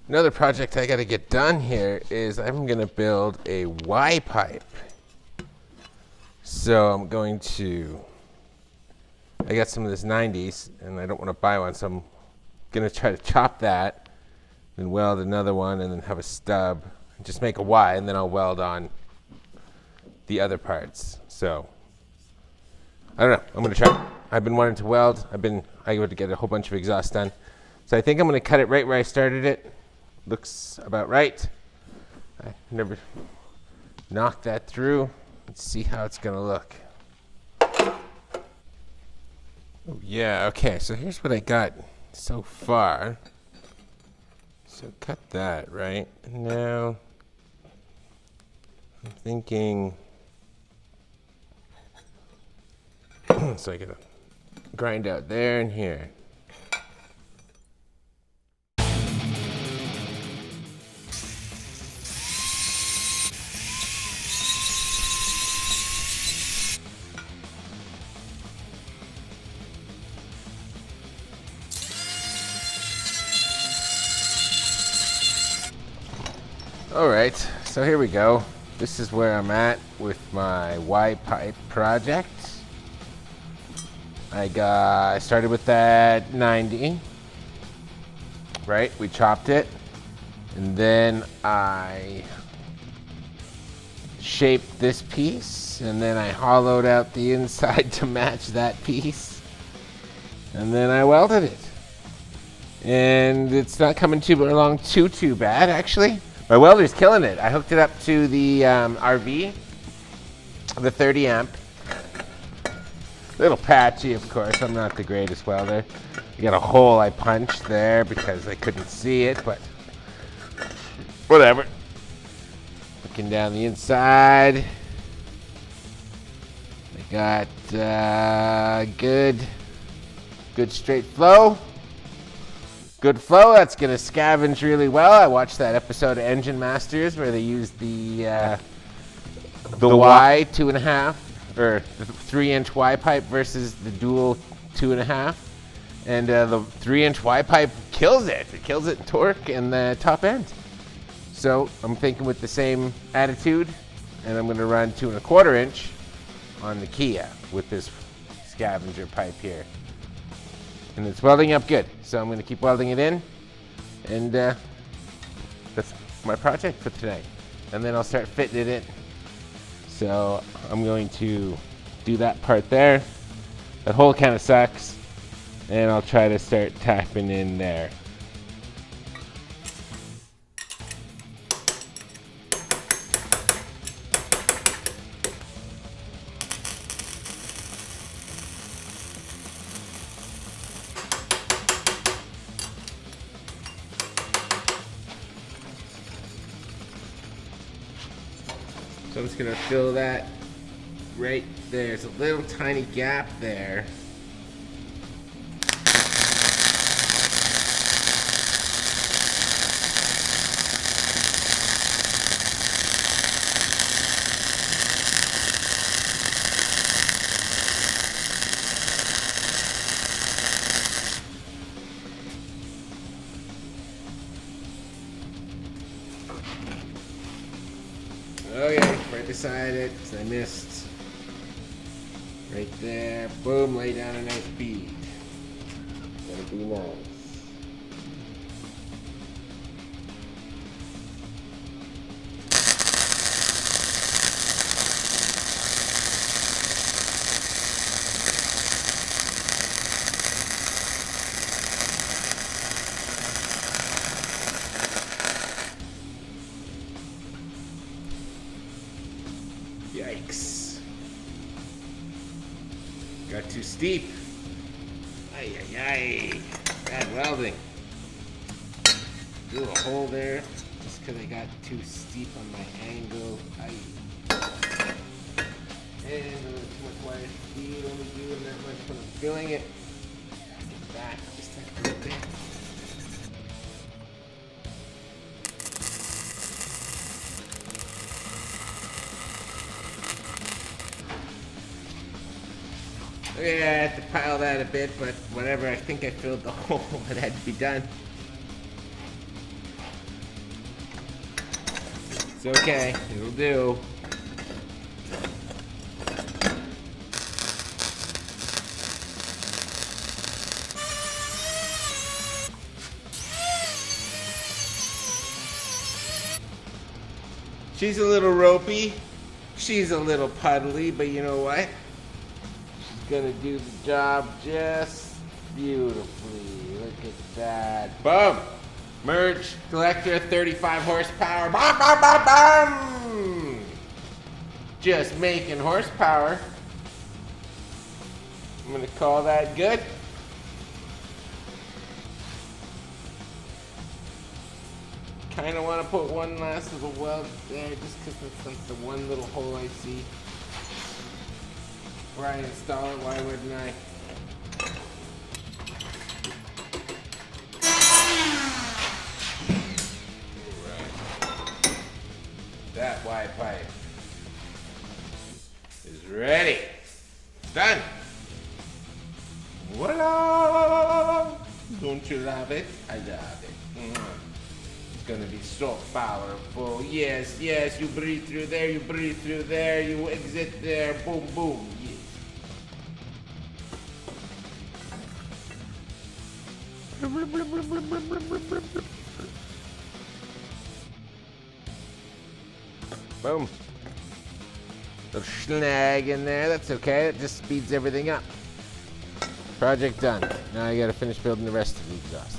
Another project I got to get done here is I'm going to build a Y pipe. So I'm going to, I got some of this 90s and I don't want to buy one, so I'm going to try to chop that, then weld another one, and then have a stub, and just make a Y, and then I'll weld on the other parts. So I don't know, I'm going to try. I've been wanting to weld. I got to get a whole bunch of exhaust done. So I think I'm going to cut it right where I started it. Looks about right. I never knocked that through. Let's see how it's gonna look. Oh yeah, okay, so here's what I got so far. So cut that, right? And now I'm thinking, so I gotta grind out there and here. Alright, so here we go. This is where I'm at with my Y pipe project. I started with that 90, right? We chopped it, and then I shaped this piece, and then I hollowed out the inside to match that piece, and then I welded it. And it's not coming along too bad, actually. My welder's killing it. I hooked it up to the RV, the 30 amp. Little patchy, of course. I'm not the greatest welder. I got a hole I punched there because I couldn't see it, but whatever. Looking down the inside, I got good straight flow. Good flow, that's gonna scavenge really well. I watched that episode of Engine Masters where they used the Y 2.5 or the 3-inch Y pipe versus the dual 2.5, and the 3-inch Y pipe kills it. It kills it in torque and the top end. So I'm thinking with the same attitude, and I'm gonna run 2.25 inch on the Kia with this scavenger pipe here. And it's welding up good, so I'm going to keep welding it in, and that's my project for tonight. And then I'll start fitting it in. So I'm going to do that part there. That hole kind of sucks, and I'll try to start tapping in there. So I'm just gonna fill that right there. There's a little tiny gap there. Okay, right beside it, 'cause I missed. Right there, boom, lay down a nice bead. That'll be nice. Yikes. Got too steep. Ay, ay, ay. Bad welding. Drill a hole there just because I got too steep on my angle. Ay. And a little too much wire speed, only doing that much when I'm filling it. Back just a little bit. Okay, I had to pile that a bit, but whatever, I think I filled the hole that had to be done. It's okay, it'll do. She's a little ropey, she's a little puddly, but you know what? She's gonna do the job just beautifully. Look at that. Boom! Merge collector, 35 horsepower. Bam, bam, bam, bam! Just making horsepower. I'm gonna call that good. Kind of want to put one last little weld there just because it's the one little hole I see. Before I install it, why wouldn't I? Right. That Y pipe is ready. It's done. Voila! Don't you love it? I love it. Gonna be so powerful. Yes, yes, you breathe through there, you breathe through there, you exit there, boom, boom, yes. Boom. Little snag in there, that's okay, it just speeds everything up. Project done. Now I gotta finish building the rest of the exhaust.